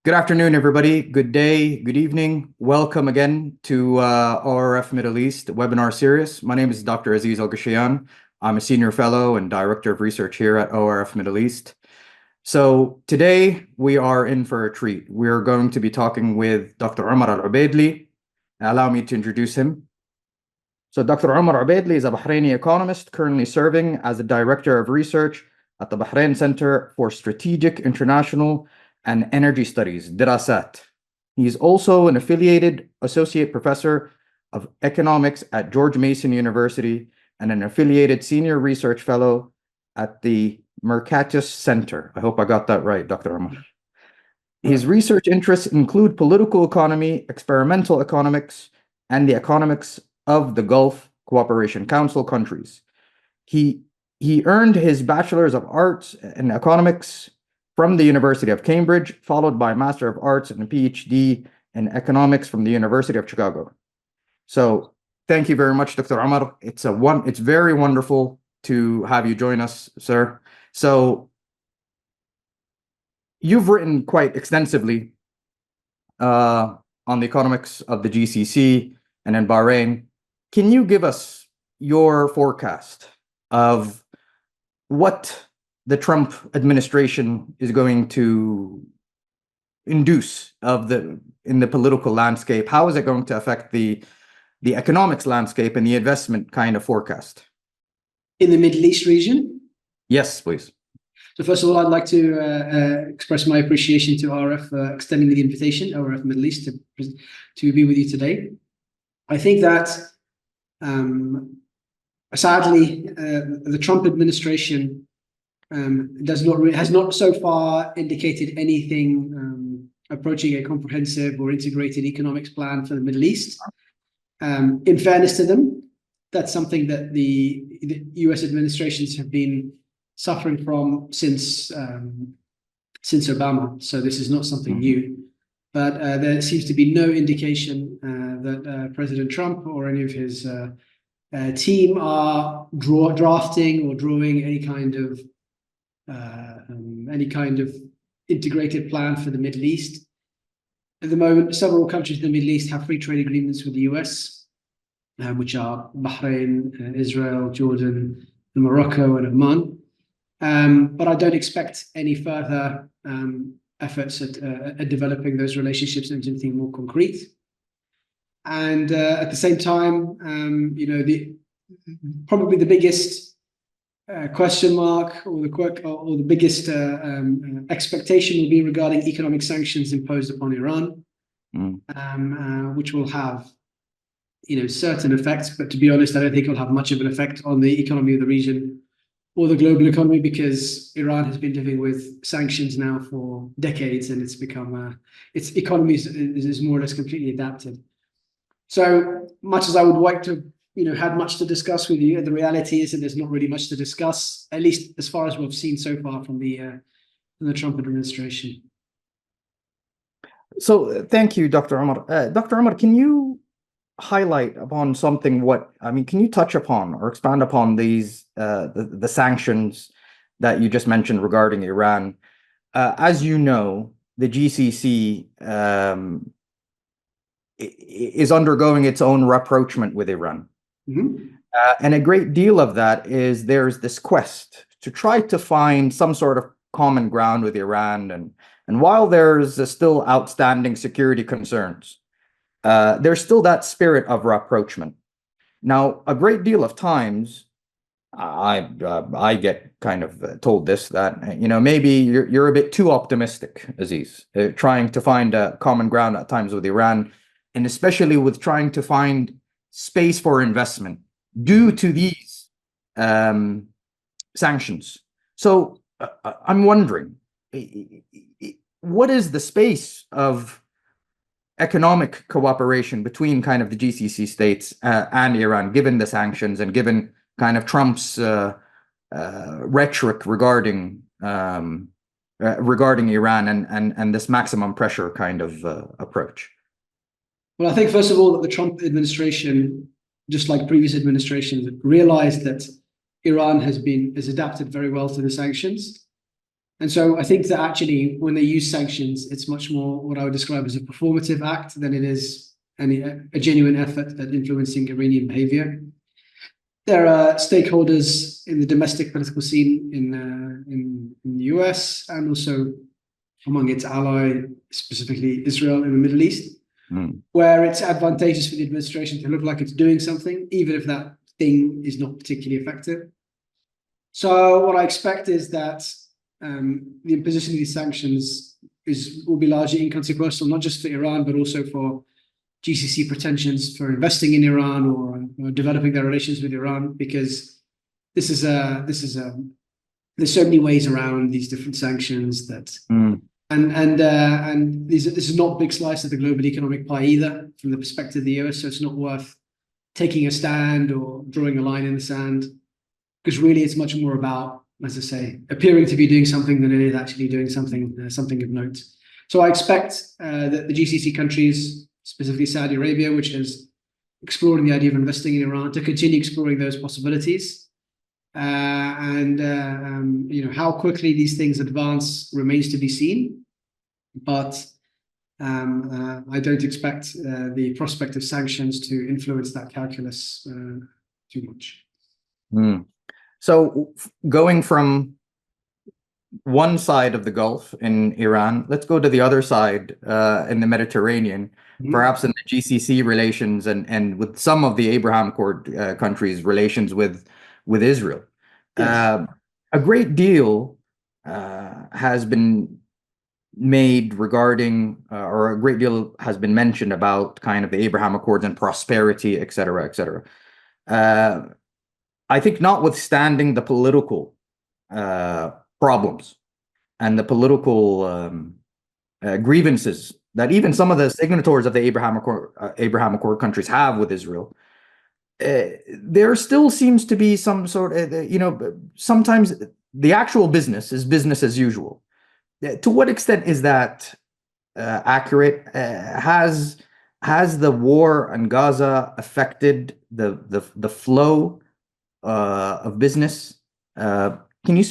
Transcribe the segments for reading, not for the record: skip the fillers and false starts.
Good afternoon, everybody. Good day, good evening. Welcome again to ORF Middle East webinar series. My name is Dr. Aziz Alghashian. I'm a senior fellow and director of research here at ORF Middle East. So today we are in for a treat. We're going to be talking with Dr. Omar al-Ubaidly. Allow me to introduce him. So Dr. Omar al-Ubaidly is a Bahraini economist currently serving as the director of research at the Bahrain Center for Strategic International and Energy Studies, Derasat. He is also an affiliated associate professor of economics at George Mason University and an affiliated senior research fellow at the Mercatus Center. I hope I got that right, Dr. Omar. His research interests include political economy, experimental economics, and the economics of the Gulf Cooperation Council countries. He earned his Bachelor's of Arts in Economics from the University of Cambridge, followed by a Master of Arts and a PhD in Economics from the University of Chicago. So thank you very much, Dr. Omar. It's very wonderful to have you join us, sir. So you've written quite extensively on the economics of the GCC and in Bahrain. Can you give us your forecast of what the Trump administration is going to induce in the political landscape? How is it going to affect the economics landscape and the investment kind of forecast? In the Middle East region? Yes, please. So first of all, I'd like to express my appreciation to RF extending the invitation, RF Middle East, to be with you today. I think that sadly, the Trump administration has not so far indicated anything approaching a comprehensive or integrated economics plan for the Middle East. In fairness to them, that's something that the US administrations have been suffering from since Obama. So this is not something new. But there seems to be no indication that President Trump or any of his team are drafting or drawing any kind of integrated plan for the Middle East. At the moment, several countries in the Middle East have free trade agreements with the US, which are Bahrain, Israel, Jordan, Morocco, and Oman. But I don't expect any further efforts at developing those relationships into anything more concrete. And at the same time, probably the biggest question mark or the biggest expectation will be regarding economic sanctions imposed upon Iran, which will have certain effects. But to be honest, I don't think it'll have much of an effect on the economy of the region or the global economy, because Iran has been living with sanctions now for decades, and it's become its economy is more or less completely adapted. So much as I would like to had much to discuss with you, the reality is that there's not really much to discuss, at least as far as we've seen so far from the Trump administration. So thank you, Dr. Omar. Dr. Omar, can you highlight upon something? Can you touch upon or expand upon these the sanctions that you just mentioned regarding Iran? As you know, the GCC is undergoing its own rapprochement with Iran. And a great deal of that is there's this quest to try to find some sort of common ground with Iran. And while there's still outstanding security concerns, there's still that spirit of rapprochement. Now, a great deal of times, I get kind of told this, that maybe you're a bit too optimistic, Aziz, trying to find a common ground at times with Iran, and especially with trying to find space for investment due to these sanctions. So I'm wondering, what is the space of economic cooperation between kind of the GCC states and Iran, given the sanctions and given kind of Trump's rhetoric regarding Iran and this maximum pressure kind of approach? Well, I think, first of all, that the Trump administration, just like previous administrations, realized that Iran has adapted very well to the sanctions. And so I think that actually when they use sanctions, it's much more what I would describe as a performative act than it is a genuine effort at influencing Iranian behavior. There are stakeholders in the domestic political scene in the US and also among its ally, specifically Israel in the Middle East, where it's advantageous for the administration to look like it's doing something, even if that thing is not particularly effective. So what I expect is that the imposition of these sanctions will be largely inconsequential, not just for Iran, but also for GCC pretensions for investing in Iran or developing their relations with Iran, because there's so many ways around these different sanctions that and this is not a big slice of the global economic pie either from the perspective of the US, so it's not worth taking a stand or drawing a line in the sand, because really it's much more about, as I say, appearing to be doing something than it is actually doing something of note. So I expect that the GCC countries, specifically Saudi Arabia, which is exploring the idea of investing in Iran, to continue exploring those possibilities. How quickly these things advance remains to be seen. But I don't expect the prospect of sanctions to influence that calculus too much. So going from one side of the Gulf in Iran, let's go to the other side in the Mediterranean, perhaps in the GCC relations and with some of the Abraham Accord countries' relations with Israel. Yes. A great deal has been made regarding, or a great deal has been mentioned about kind of the Abraham Accords and prosperity, et cetera, et cetera. I think notwithstanding the political problems and the political grievances that even some of the signatories of the Abraham Accord countries have with Israel, there still seems to be some sort of, sometimes the actual business is business as usual. To what extent is that accurate? Has the war in Gaza affected the flow of business? Can you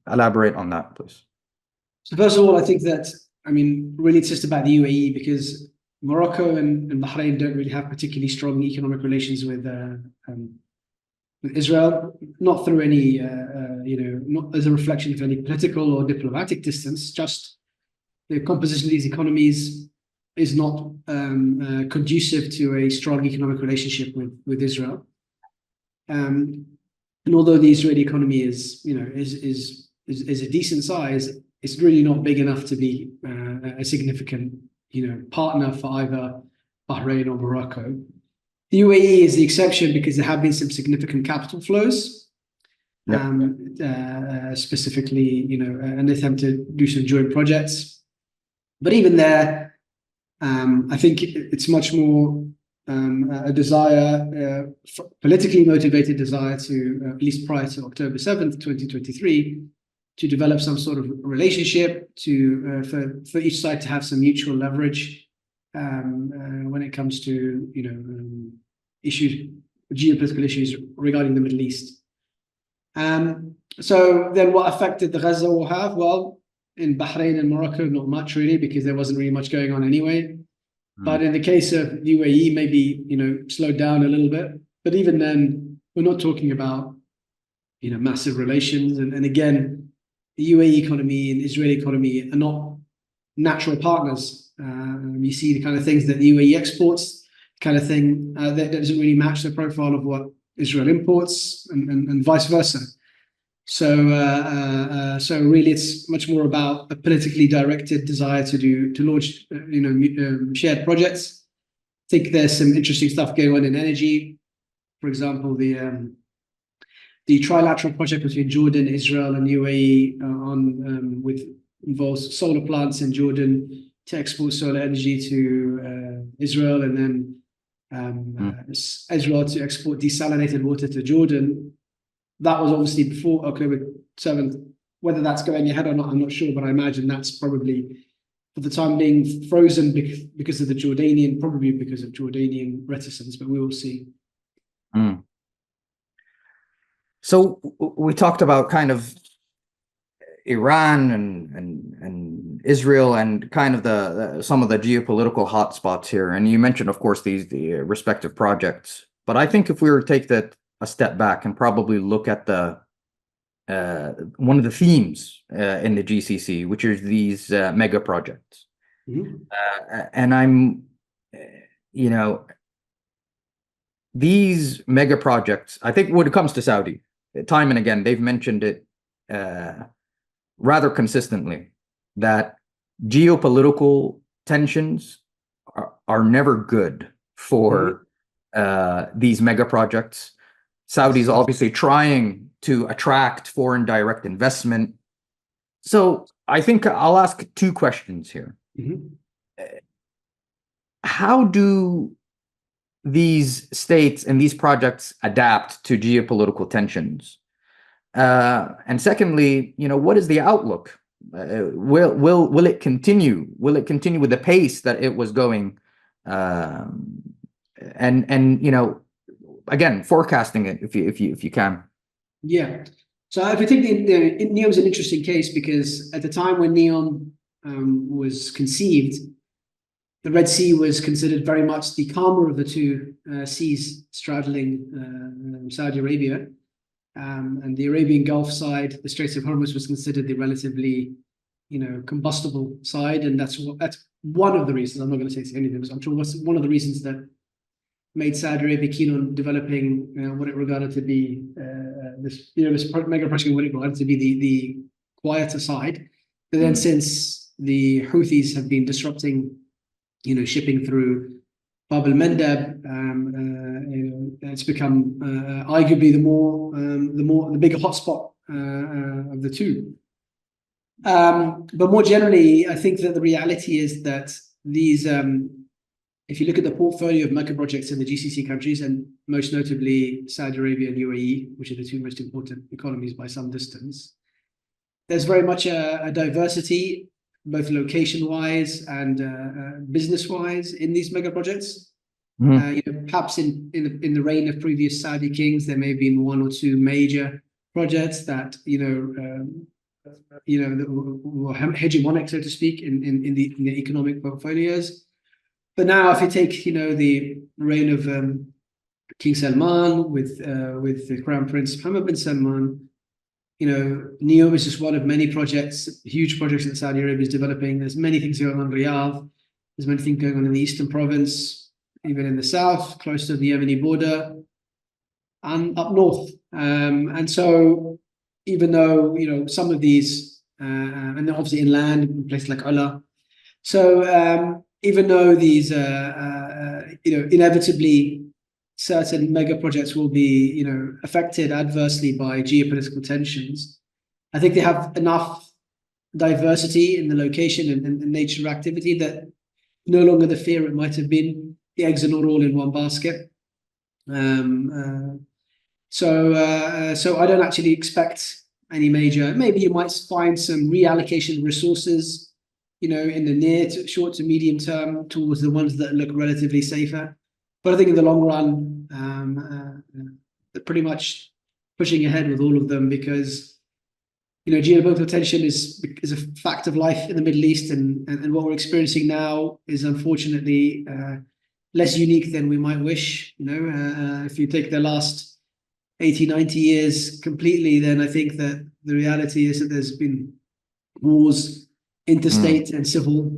elaborate on that, please? So first of all, I think that, really it's just about the UAE, because Morocco and Bahrain don't really have particularly strong economic relations with Israel, not through any, not as a reflection of any political or diplomatic distance, just the composition of these economies is not conducive to a strong economic relationship with Israel. And although the Israeli economy is a decent size, it's really not big enough to be a significant, partner for either Bahrain or Morocco. The UAE is the exception because there have been some significant capital flows, specifically, an attempt to do some joint projects. But even there, I think it's much more a desire, politically motivated desire to, at least prior to October 7th, 2023, to develop some sort of relationship for each side to have some mutual leverage when it comes to, geopolitical issues regarding the Middle East. So then what effect did the Gaza war have? Well, in Bahrain and Morocco, not much really, because there wasn't really much going on anyway. But in the case of UAE, maybe, slowed down a little bit. But even then, we're not talking about, massive relations. And again, the UAE economy and Israeli economy are not natural partners. You see the kind of things that the UAE exports, kind of thing that doesn't really match the profile of what Israel imports, and vice versa. So really, it's much more about a politically directed desire to launch, shared projects. I think there's some interesting stuff going on in energy. For example, the trilateral project between Jordan, Israel, and UAE involves solar plants in Jordan to export solar energy to Israel, and then Israel to export desalinated water to Jordan. That was obviously before October 7th. Whether that's going ahead or not, I'm not sure, but I imagine that's probably, for the time being, frozen because of probably because of Jordanian reticence, but we will see. So we talked about kind of Iran and Israel and kind of some of the geopolitical hotspots here. And you mentioned, of course, the respective projects. But I think if we were to take that a step back and probably look at the one of the themes in the GCC, which is these mega projects. Mhm. And you know, these mega projects, I think when it comes to Saudi, time and again, they've mentioned it rather consistently that geopolitical tensions are never good for these mega projects. Saudi's obviously trying to attract foreign direct investment. So I think I'll ask two questions here. How do these states and these projects adapt to geopolitical tensions? And secondly, what is the outlook? Will it continue? Will it continue with the pace that it was going? Again, forecasting it if you can. Yeah. So if we take NEOM's an interesting case because at the time when NEOM was conceived, the Red Sea was considered very much the calmer of the two seas straddling Saudi Arabia. And the Arabian Gulf side, the Straits of Hormuz, was considered the relatively, combustible side, and that's one of the reasons. I'm not going to say it's anything, but I'm sure was one of the reasons that made Saudi Arabia keen on developing what it regarded to be this mega project, what it regarded to be the quieter side. But then since the Houthis have been disrupting, shipping through Bab al-Mandab, it's become arguably the bigger hotspot of the two. But more generally, I think that the reality is that these, if you look at the portfolio of mega projects in the GCC countries, and most notably Saudi Arabia and UAE, which are the two most important economies by some distance, there's very much a diversity, both location-wise and business-wise, in these mega projects. Perhaps in the reign of previous Saudi kings, there may have been one or two major projects that were hegemonic, so to speak, in the economic portfolios. But now, if you take the reign of King Salman with the Crown Prince Mohammed bin Salman, NEOM is just one of many projects, huge projects that Saudi Arabia is developing. There's many things going on in Riyadh. There's many things going on in the Eastern Province, even in the south, close to the Yemeni border, and up north. And so, even though some of these, and they're obviously inland, places like Ula. So even though these, inevitably certain mega projects will be, affected adversely by geopolitical tensions, I think they have enough diversity in the location and nature of activity that no longer the fear it might have been. The eggs are not all in one basket. So I don't actually expect any major. Maybe you might find some reallocation of resources, in the short to medium term towards the ones that look relatively safer. But I think in the long run, they're pretty much pushing ahead with all of them because, geopolitical tension is a fact of life in the Middle East, and what we're experiencing now is unfortunately less unique than we might wish. If you take the last 80, 90 years completely, then I think that the reality is that there's been wars, interstate and civil,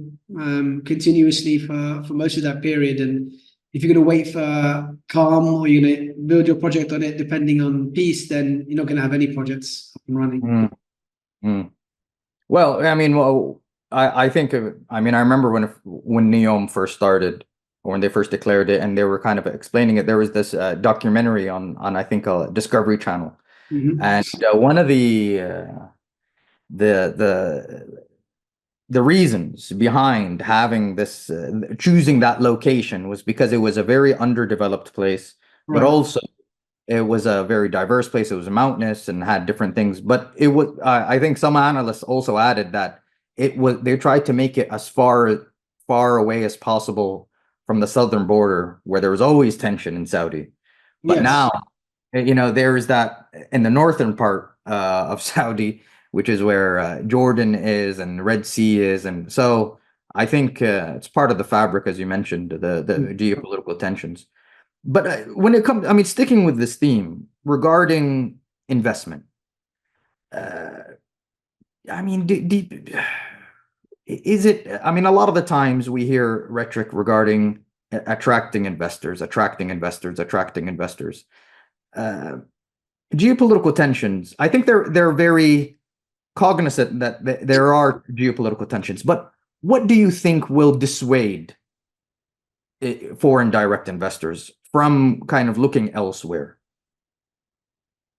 continuously for most of that period. And if you're going to wait for calm or you're going to build your project on it depending on peace, then you're not going to have any projects up and running. Well, I think I remember when NEOM first started, or when they first declared it, and they were kind of explaining it. There was this documentary on I think a Discovery Channel, and one of the reasons behind having this choosing that location was because it was a very underdeveloped place, but also it was a very diverse place. It was mountainous and had different things. But it was I think some analysts also added that they tried to make it as far away as possible from the southern border, where there was always tension in Saudi. But now, there is that in the northern part of Saudi. which is where Jordan is and Red Sea is. And so I think it's part of the fabric, as you mentioned, the geopolitical tensions. But when it comes, I mean, sticking with this theme regarding investment, I mean, is it, I mean, a lot of the times we hear rhetoric regarding attracting investors, attracting investors, attracting investors. Geopolitical tensions, I think they're very cognizant that there are geopolitical tensions, but what do you think will dissuade foreign direct investors from kind of looking elsewhere?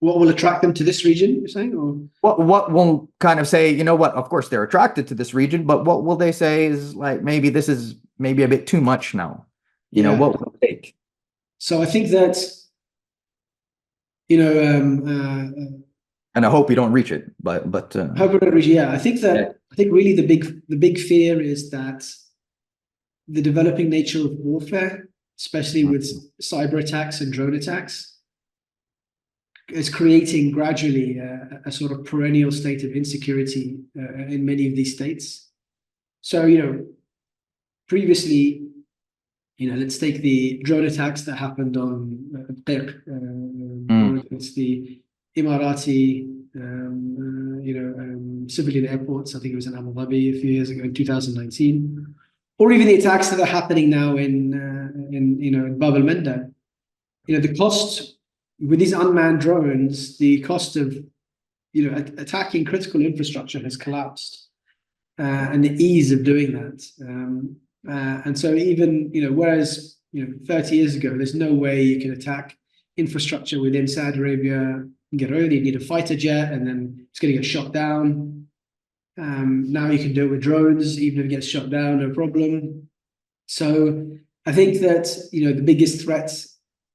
What will attract them to this region, you're saying? Or what will kind of say, you know what, of course they're attracted to this region, but what will they say is like, maybe this is maybe a bit too much now? You know, what will it take? So I think that, you know, and I hope you don't reach it, but hope we don't reach, yeah. I think that, yeah. I think really the big fear is that the developing nature of warfare, especially with cyber attacks and drone attacks, is creating gradually a sort of perennial state of insecurity in many of these states. So, you know, previously, you know, let's take the drone attacks that happened on it's the Emirati, civilian airports. I think it was in Abu Dhabi a few years ago in 2019, or even the attacks that are happening now in Bab al-Mandab. You know, the cost with these unmanned drones, the cost of, you know, attacking critical infrastructure has collapsed, and the ease of doing that. And so even, you know, whereas, you know, 30 years ago, there's no way you can attack infrastructure within Saudi Arabia and get over. You need a fighter jet, and then it's going to get shot down. Now you can do it with drones, even if it gets shot down, no problem. So I think that, you know, the biggest threat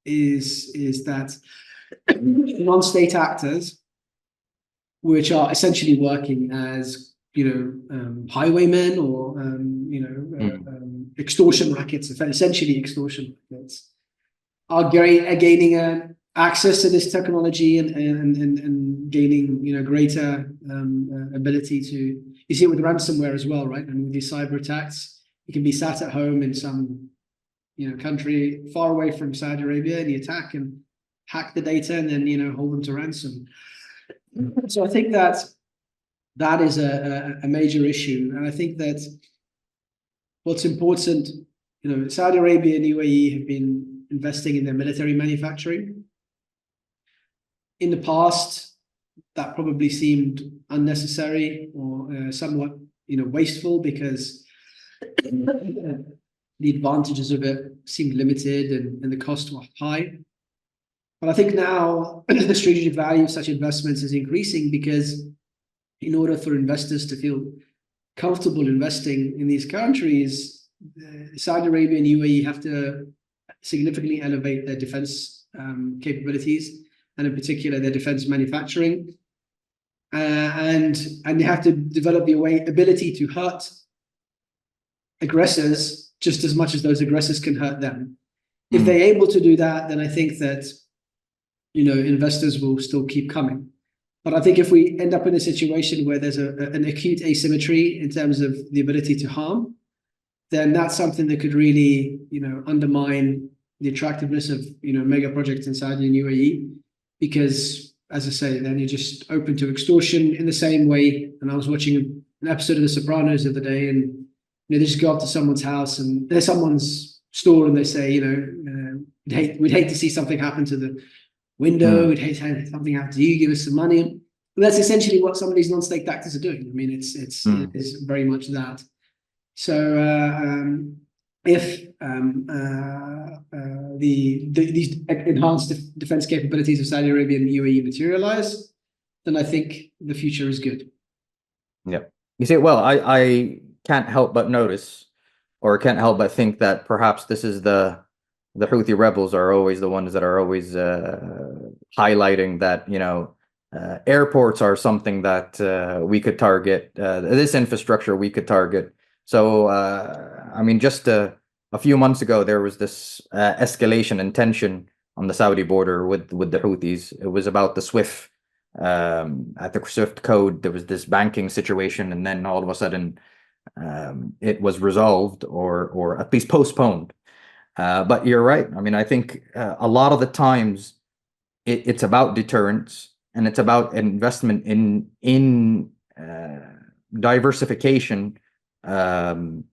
is that non-state actors, which are essentially working as, you know, highwaymen or extortion rackets, essentially extortion rackets, are gaining access to this technology and gaining, you know, greater ability to. You see it with ransomware as well, right? And with these cyber attacks, you can be sat at home in some, you know, country far away from Saudi Arabia, and you attack and hack the data and then, you know, hold them to ransom. So I think that is a major issue. And I think that what's important, you know, Saudi Arabia and UAE have been investing in their military manufacturing. In the past, that probably seemed unnecessary or somewhat, you know, wasteful, because the advantages of it seemed limited and the costs were high. But I think now the strategic value of such investments is increasing, because in order for investors to feel comfortable investing in these countries, Saudi Arabia and UAE have to significantly elevate their defense capabilities, and in particular their defense manufacturing, and they have to develop the ability to hurt aggressors just as much as those aggressors can hurt them. If they're able to do that, then I think that, you know, investors will still keep coming. But I think if we end up in a situation where there's an acute asymmetry in terms of the ability to harm, then that's something that could really, you know, undermine the attractiveness of, you know, mega projects in Saudi and UAE, because, as I say, then you're just open to extortion in the same way. And I was watching an episode of The Sopranos the other day, and, you know, they just go up to someone's house and there's someone's store, and they say, you know, we'd hate to see something happen to the window. We'd hate to have something happen to you. Give us some money. And that's essentially what some of these non-state actors are doing. I mean, it's very much that. So if these enhanced defense capabilities of Saudi Arabia and the UAE materialize, then I think the future is good. Yeah. You see, well, I can't help but notice, or can't help but think that perhaps this is the Houthi rebels are always the ones that are always highlighting that, you know, airports are something that we could target, this infrastructure we could target. So, I mean, just a few months ago, there was this escalation and tension on the Saudi border with the Houthis. It was about the SWIFT at the Swift code, there was this banking situation, and then all of a sudden it was resolved or at least postponed. But you're right. I mean, I think a lot of the times it's about deterrence, and it's about investment in diversification of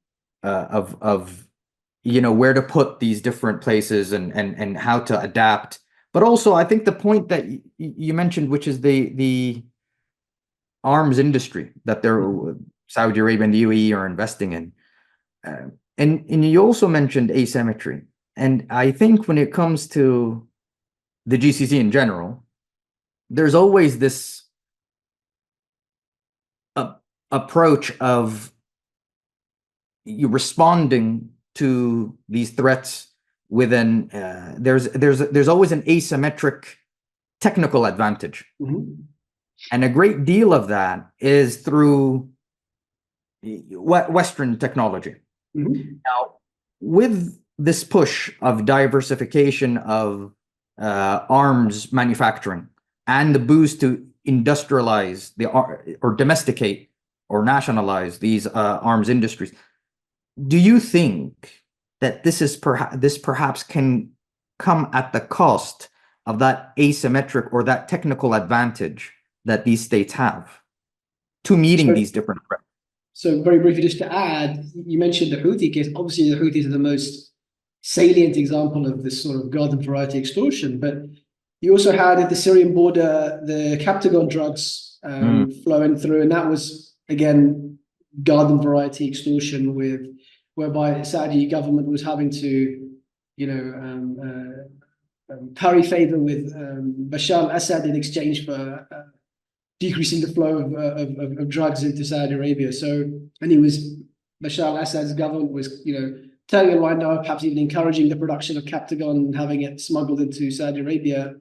where to put these different places and how to adapt. But also, I think the point that you mentioned, which is the arms industry that Saudi Arabia and the UAE are investing in. And you also mentioned asymmetry. And I think when it comes to the GCC in general, there's always this approach of you responding to these threats within there's always an asymmetric technical advantage. And a great deal of that is through Western technology. Now, with this push of diversification of arms manufacturing and the boost to industrialize or domesticate or nationalize these arms industries, do you think that this perhaps can come at the cost of that asymmetric or that technical advantage that these states have to meeting these different threats? So very briefly, just to add, you mentioned the Houthi case. Obviously, the Houthis are the most salient example of this sort of garden variety extortion, but you also had at the Syrian border the Captagon drugs flowing through, and that was again garden variety extortion, whereby the Saudi government was having to, curry favor with Bashar al-Assad in exchange for decreasing the flow of drugs into Saudi Arabia. So, and Bashar al-Assad's government was, turning a blind eye, perhaps even encouraging the production of Captagon and having it smuggled into Saudi Arabia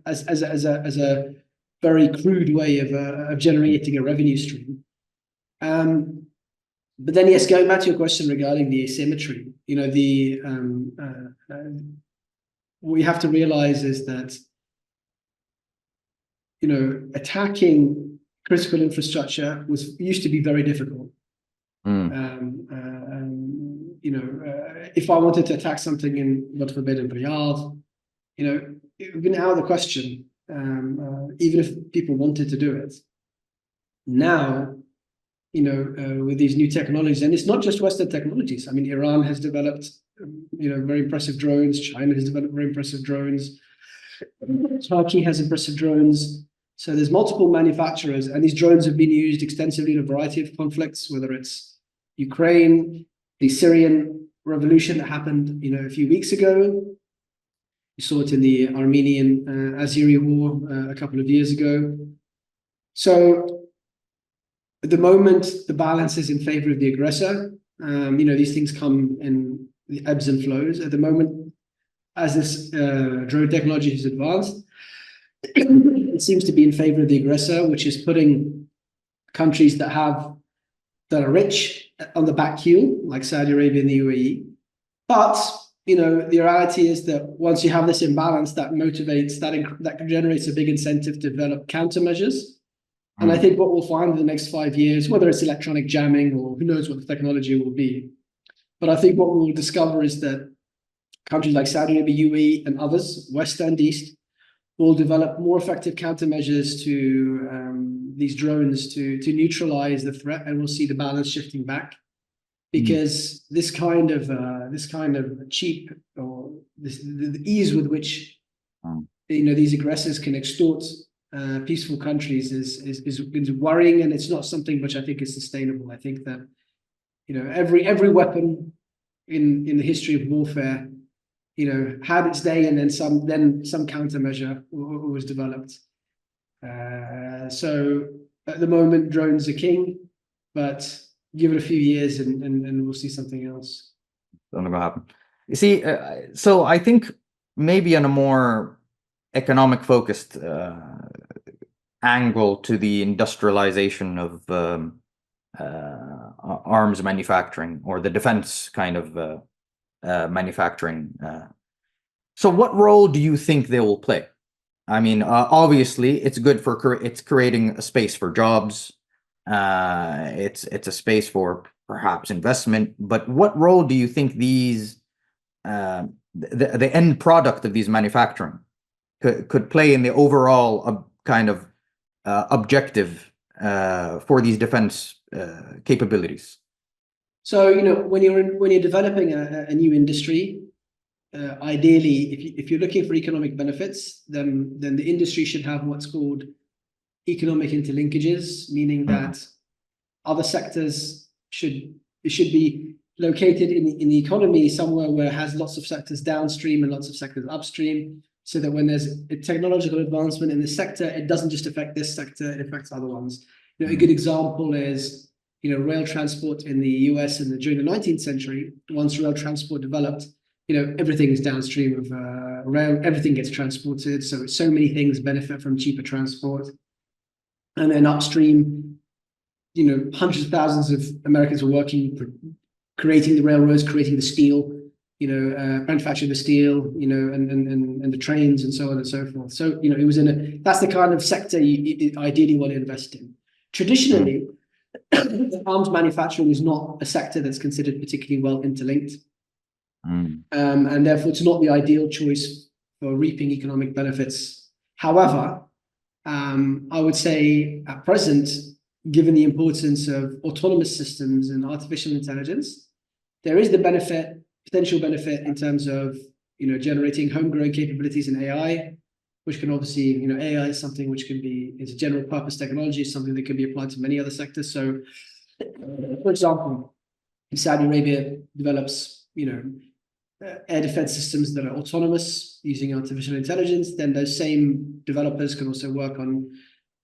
as a very crude way of generating a revenue stream. But then, yes, going back to your question regarding the asymmetry, what we have to realize is that, attacking critical infrastructure used to be very difficult. If I wanted to attack something in, God forbid, in Riyadh, it would be out of the question, even if people wanted to do it. Now, with these new technologies, and it's not just Western technologies. I mean, Iran has developed, very impressive drones. China has developed very impressive drones. Turkey has impressive drones. So there's multiple manufacturers, and these drones have been used extensively in a variety of conflicts, whether it's Ukraine, the Syrian revolution that happened, a few weeks ago. You saw it in the Armenian Azeri war a couple of years ago. So at the moment, the balance is in favor of the aggressor. These things come in the ebbs and flows. At the moment, as this drone technology has advanced, it seems to be in favor of the aggressor, which is putting countries that are rich on the back heel, like Saudi Arabia and the UAE. But the reality is that once you have this imbalance, that motivates, that generates a big incentive to develop countermeasures. And I think what we'll find in the next 5 years, whether it's electronic jamming or who knows what the technology will be, but I think what we'll discover is that countries like Saudi Arabia, UAE, and others, West and East, will develop more effective countermeasures to these drones to neutralize the threat, and we'll see the balance shifting back. Because this kind of cheap, or the ease with which these aggressors can extort peaceful countries is worrying, and it's not something which I think is sustainable. I think that every weapon in the history of warfare had its day, and then some countermeasure was developed. So at the moment, drones are king, but give it a few years and we'll see something else. That's not gonna happen. You see, so I think maybe on a more economic focused angle to the industrialization of arms manufacturing, or the defense kind of manufacturing. So what role do you think they will play? I mean, obviously, it's good for it's creating a space for jobs. It's a space for perhaps investment. But what role do you think these the end product of these manufacturing could play in the overall kind of objective for these defense capabilities? So, when you're developing a new industry, ideally, if you're looking for economic benefits, then the industry should have what's called economic interlinkages, meaning that other sectors should be located in the economy somewhere where it has lots of sectors downstream and lots of sectors upstream, so that when there's a technological advancement in the sector, it doesn't just affect this sector, it affects other ones. A good example is rail transport in the US during the 19th century. Once rail transport developed, everything is downstream of rail, everything gets transported, so many things benefit from cheaper transport. And then upstream, hundreds of thousands of Americans were working, creating the railroads, creating the steel, manufacturing the steel, and the trains and so on and so forth. So, it was that's the kind of sector you ideally want to invest in. Traditionally, arms manufacturing is not a sector that's considered particularly well interlinked. And therefore, it's not the ideal choice for reaping economic benefits. However, I would say at present, given the importance of autonomous systems and artificial intelligence, there is the potential benefit in terms of generating homegrown capabilities in AI, which can obviously, AI is something which is a general purpose technology, something that can be applied to many other sectors. So, for example, if Saudi Arabia develops, air defense systems that are autonomous using artificial intelligence, then those same developers can also work on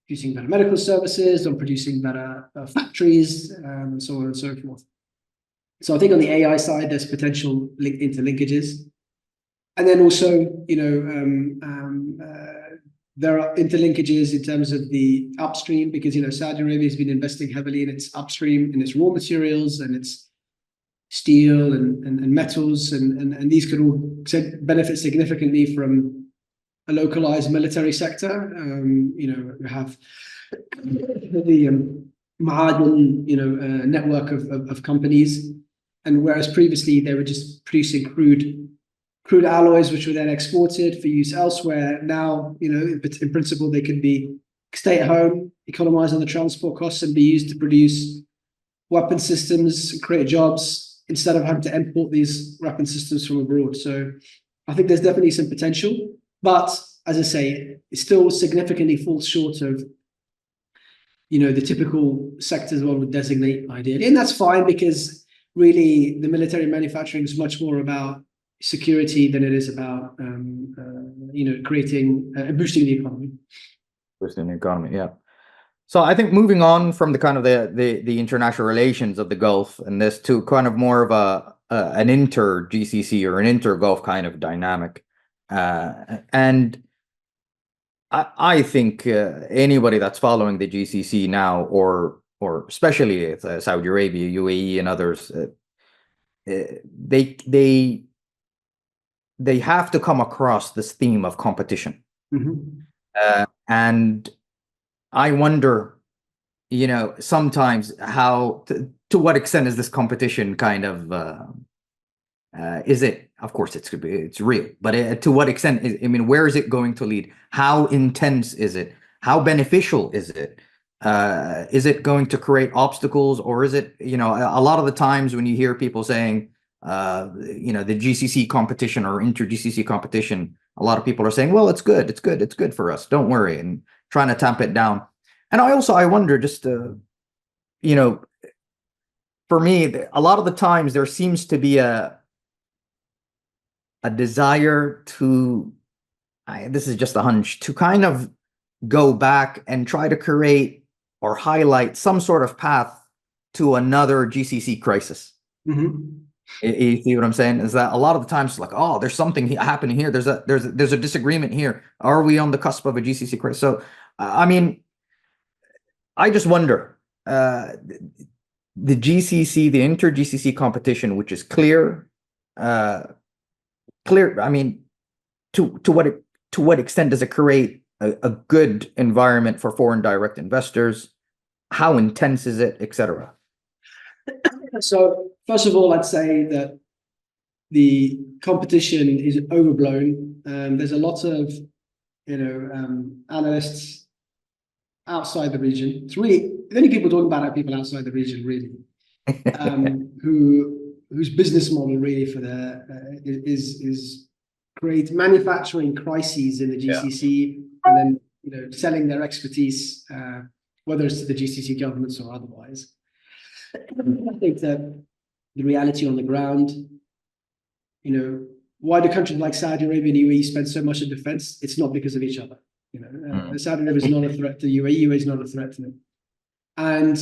producing better medical services, on producing better factories, and so on and so forth. So I think on the AI side, there's potential interlinkages. And then also, there are interlinkages in terms of the upstream, because, Saudi Arabia has been investing heavily in its upstream, in its raw materials and its steel and metals, and these could all benefit significantly from a localized military sector. You have the Ma'aden, network of companies, and whereas previously they were just producing crude alloys, which were then exported for use elsewhere. Now, in principle, they could stay at home, economize on the transport costs, and be used to produce weapon systems, create jobs, instead of having to import these weapon systems from abroad. So I think there's definitely some potential, but as I say, it still significantly falls short of, the typical sectors one would designate ideally. And that's fine, because really the military manufacturing is much more about security than it is about, creating, boosting the economy. Boosting the economy, yeah. So I think moving on from the kind of the international relations of the Gulf and this to kind of more of an inter-GCC or an inter-Gulf kind of dynamic, and I think anybody that's following the GCC now, or especially Saudi Arabia, UAE, and others, they have to come across this theme of competition, and I wonder, sometimes how to what extent is this competition kind of is it? Of course, it's real, but to what extent where is it going to lead? How intense is it? How beneficial is it? Is it going to create obstacles, or is it, a lot of the times when you hear people saying, the GCC competition or inter-GCC competition, a lot of people are saying, well, it's good for us, don't worry, and trying to tamp it down. And I wonder, just for me, a lot of the times there seems to be a desire to, this is just a hunch, to kind of go back and try to create or highlight some sort of path to another GCC crisis. You see what I'm saying? Is that a lot of the times it's like, oh, there's something happening here. There's a disagreement here. Are we on the cusp of a GCC crisis? So, I just wonder, the GCC, the inter-GCC competition, which is clear. To what to what extent does it create a good environment for foreign direct investors? How intense is it, etc.? So first of all, I'd say that the competition is overblown. There's a lot of analysts outside the region. It's really the only people talking about are people outside the region, really, whose business model really for is create manufacturing crises in the GCC, and then selling their expertise, whether it's to the GCC governments or otherwise. I think that the reality on the ground, why do countries like Saudi Arabia and UAE spend so much on defense? It's not because of each other. Saudi Arabia is not a threat to UAE. UAE is not a threat to them. And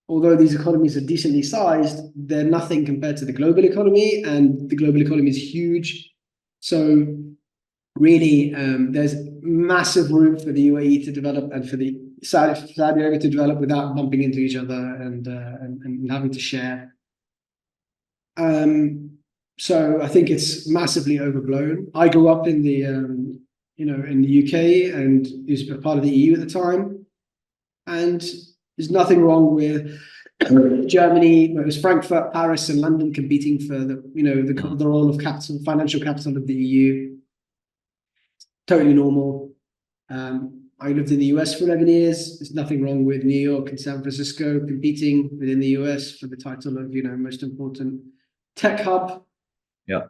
although these economies are decently sized, they're nothing compared to the global economy, and the global economy is huge. So really, there's massive room for the UAE to develop and for the Saudi Arabia to develop without bumping into each other and having to share. So I think it's massively overblown. I grew up in the in the UK and was part of the EU at the time, and there's nothing wrong with Germany. It was Frankfurt, Paris, and London competing for the role of capital, financial capital of the EU. Totally normal. I lived in the US for 11 years. There's nothing wrong with New York and San Francisco competing within the US for the title of most important tech hub. Yeah.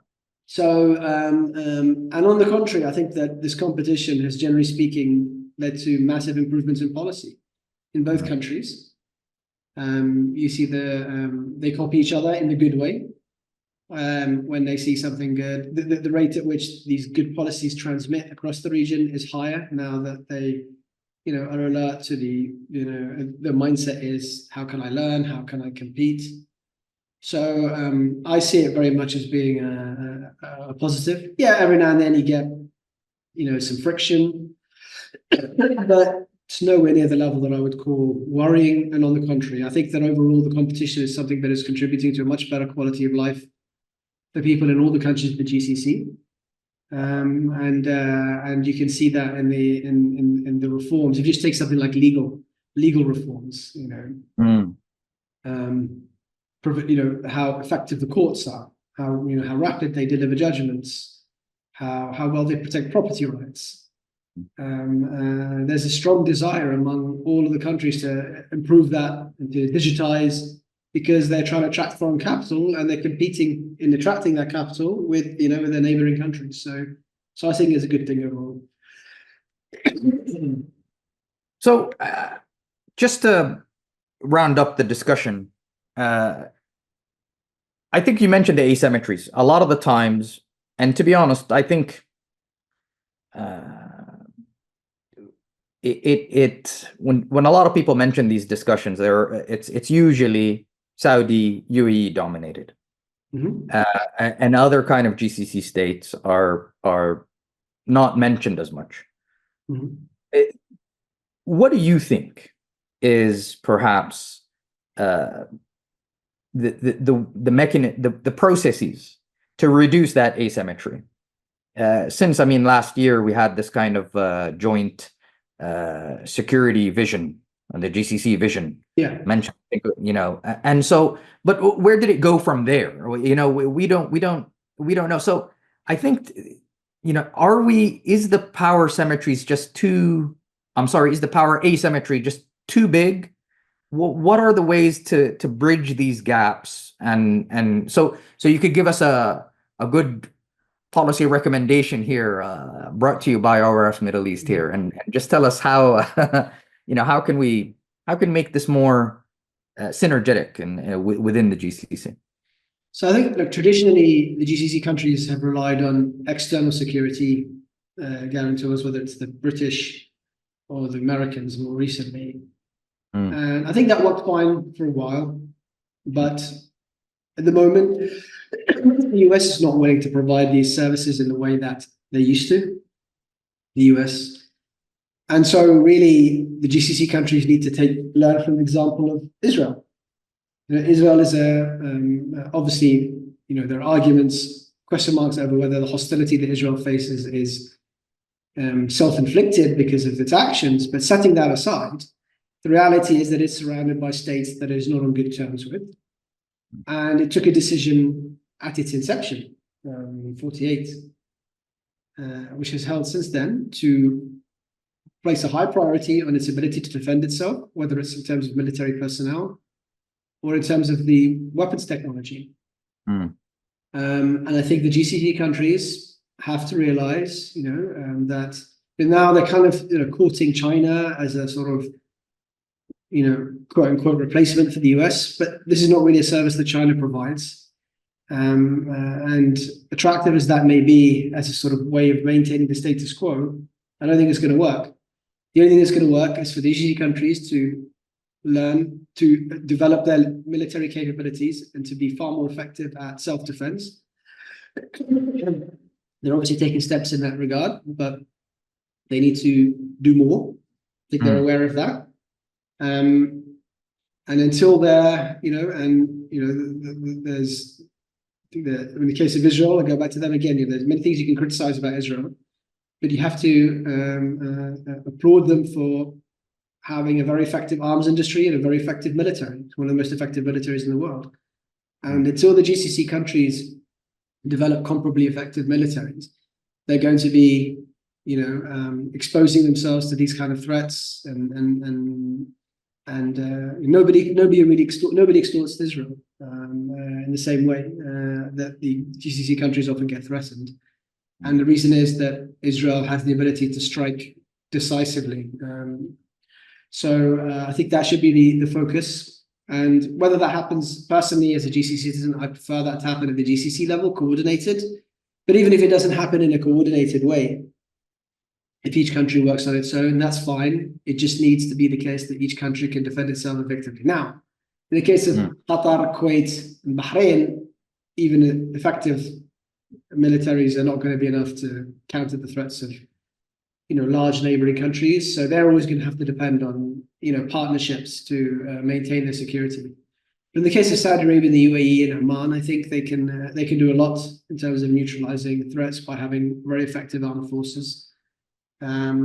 So, and on the contrary, I think that this competition has, generally speaking, led to massive improvements in policy in both countries. You see they copy each other in a good way when they see something good. The rate at which these good policies transmit across the region is higher now that they, are alert to the mindset is, how can I learn? How can I compete? So I see it very much as being a positive. Yeah, every now and then you get, some friction, but it's nowhere near the level that I would call worrying. And on the contrary, I think that overall the competition is something that is contributing to a much better quality of life for people in all the countries of the GCC. And you can see that in the reforms. If you just take something like legal reforms, how effective the courts are, how rapid they deliver judgments, how well they protect property rights. There's a strong desire among all of the countries to improve that and to digitize, because they're trying to attract foreign capital and they're competing in attracting that capital with their neighboring countries. So I think it's a good thing overall. So just to round up the discussion, I think you mentioned the asymmetries a lot of the times, and to be honest, I think when a lot of people mention these discussions, it's usually Saudi, UAE dominated, and other kind of GCC states are not mentioned as much. What do you think is perhaps the processes to reduce that asymmetry? Since last year we had this kind of joint security vision and the GCC vision mentioned, and so, but where did it go from there? We don't know. So I think, is the power symmetries just too, is the power asymmetry just too big? What are the ways to bridge these gaps? And so you could give us a good policy recommendation here, brought to you by ORF Middle East here, and just tell us how how can we make this more synergetic and within the GCC. So I think, traditionally the GCC countries have relied on external security guarantors, whether it's the British or the Americans more recently. And I think that worked fine for a while, but at the moment, the US is not willing to provide these services in the way that they used to, the US. And so really, the GCC countries need to learn from the example of Israel. Israel is obviously, there are arguments, question marks over whether the hostility that Israel faces is self-inflicted because of its actions, but setting that aside, the reality is that it's surrounded by states that it is not on good terms with. And it took a decision at its inception, in 48, which has held since then, to place a high priority on its ability to defend itself, whether it's in terms of military personnel or in terms of the weapons technology. And I think the GCC countries have to realize, that now they're kind of courting China as a sort of, quote unquote replacement for the US, but this is not really a service that China provides. And attractive as that may be as a sort of way of maintaining the status quo, I don't think it's going to work. The only thing that's going to work is for the GCC countries to learn to develop their military capabilities and to be far more effective at self-defense. They're obviously taking steps in that regard, but they need to do more. I think they're aware of that. And until they're, there's, in the case of Israel, I go back to them again, there's many things you can criticize about Israel, but you have to applaud them for having a very effective arms industry and a very effective military. It's one of the most effective militaries in the world. And until the GCC countries develop comparably effective militaries, they're going to be, exposing themselves to these kind of threats, and nobody extorts Israel in the same way that the GCC countries often get threatened. And the reason is that Israel has the ability to strike decisively. So I think that should be the focus. And whether that happens, personally, as a GCC citizen, I prefer that to happen at the GCC level, coordinated. But even if it doesn't happen in a coordinated way, if each country works on its own, that's fine. It just needs to be the case that each country can defend itself effectively. Now, in the case of Qatar, Kuwait, and Bahrain, even effective militaries are not going to be enough to counter the threats of, large neighboring countries. So they're always going to have to depend on, partnerships to maintain their security. But in the case of Saudi Arabia, the UAE, and Oman, I think they can do a lot in terms of neutralizing threats by having very effective armed forces. As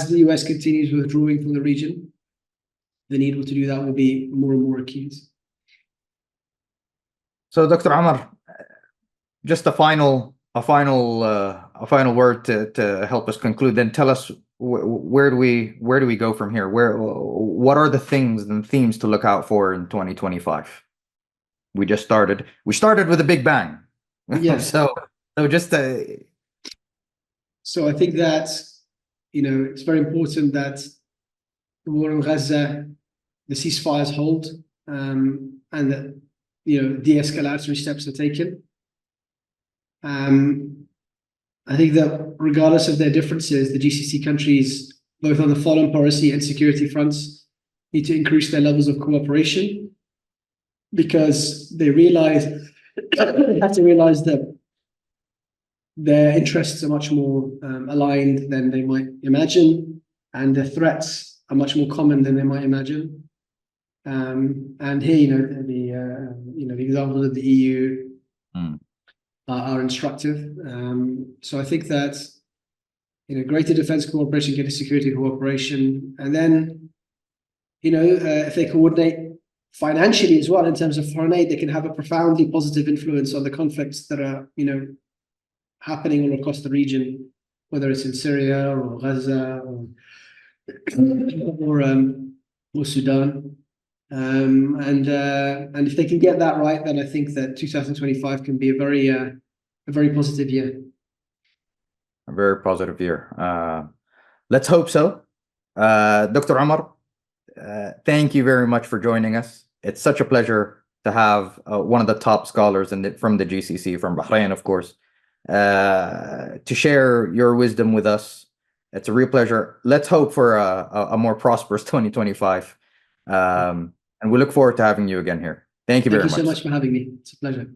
the US continues withdrawing from the region, the need to do that will be more and more acute. So, Dr. Omar, just a final word to help us conclude. Then tell us, where do we go from here? What are the things and themes to look out for in 2025? We just started. We started with a big bang. Yeah. So just So I think that, it's very important that the war in Gaza, the ceasefires hold, and that, de-escalatory steps are taken. I think that regardless of their differences, the GCC countries, both on the foreign policy and security fronts, need to increase their levels of cooperation, because they have to realize that their interests are much more aligned than they might imagine, and their threats are much more common than they might imagine. And here, the examples of the EU are instructive. So I think that greater defense cooperation, greater security cooperation, and then if they coordinate financially as well in terms of foreign aid, they can have a profoundly positive influence on the conflicts that are happening all across the region, whether it's in Syria or Gaza or Sudan. And if they can get that right, then I think that 2025 can be a very positive year. A very positive year. Let's hope so. Dr. Omar, thank you very much for joining us. It's such a pleasure to have one of the top scholars from the GCC, from Bahrain, of course, to share your wisdom with us. It's a real pleasure. Let's hope for a more prosperous 2025. And we look forward to having you again here. Thank you very much. Thank you so much for having me. It's a pleasure.